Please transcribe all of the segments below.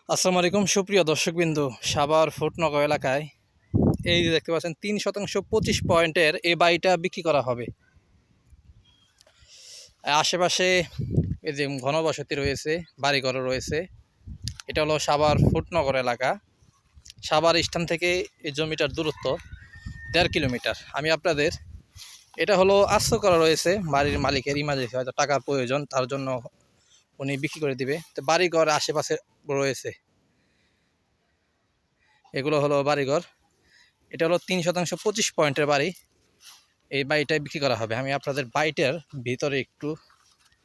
আসসালামু আলাইকুম সুপ্রিয় দর্শকবিন্দু, সাভার ফুটনগর এলাকায় এই যে দেখতে পাচ্ছেন 3% 25 পয়েন্টের এই বাড়িটা বিক্রি করা হবে। আশেপাশে এই যে ঘনবসতি রয়েছে, বাড়িঘর রয়েছে। এটা হলো সাভার ফুটনগর এলাকা। সাভার স্থান থেকে এই জমিটার দূরত্ব 1.5 কিলোমিটার। আমি আপনাদের এটা হলো আশ্রয় করা রয়েছে বাড়ির মালিকের ইমার্জেন্সি হয়তো টাকার প্রয়োজন, তার জন্য উনি বিক্রি করে দিবে। তো বাড়িঘর আশেপাশে রয়েছে, এগুলো হলো বাড়িঘর। এটা হলো 3% 25 পয়েন্টের বাড়ি। এই বাড়িটাই বিক্রি করা হবে। আমি আপনাদের বাড়িটার ভিতরে একটু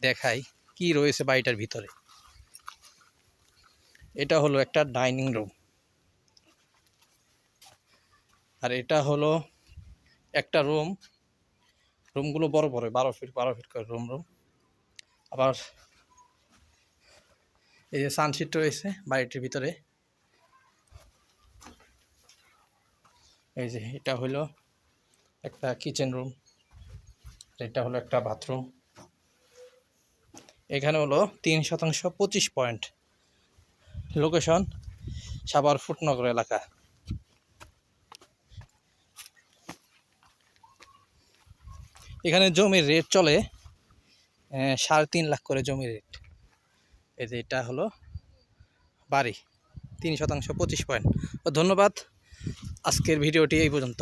দেখাই কি রয়েছে বাড়িটার ভিতরে। এটা হলো একটা ডাইনিং রুম, আর এটা হলো একটা রুম। রুমগুলো বড় বড়, 12 ফিট করে রুম। আবার এই যে সানশিট রয়েছে বাড়িটির ভিতরে। এই যে এটা হলো একটা কিচেন রুম, এটা হলো একটা বাথরুম। এখানে হলো 3% 25 পয়েন্ট, লোকেশন সাভার ফুটনগর এলাকা। এখানে জমির রেট চলে 3.5 লাখ করে জমির রেট। এই যে এটা হলো বাড়ি, 3% 25 পয়েন্ট। ধন্যবাদ, আজকের ভিডিওটি এই পর্যন্ত।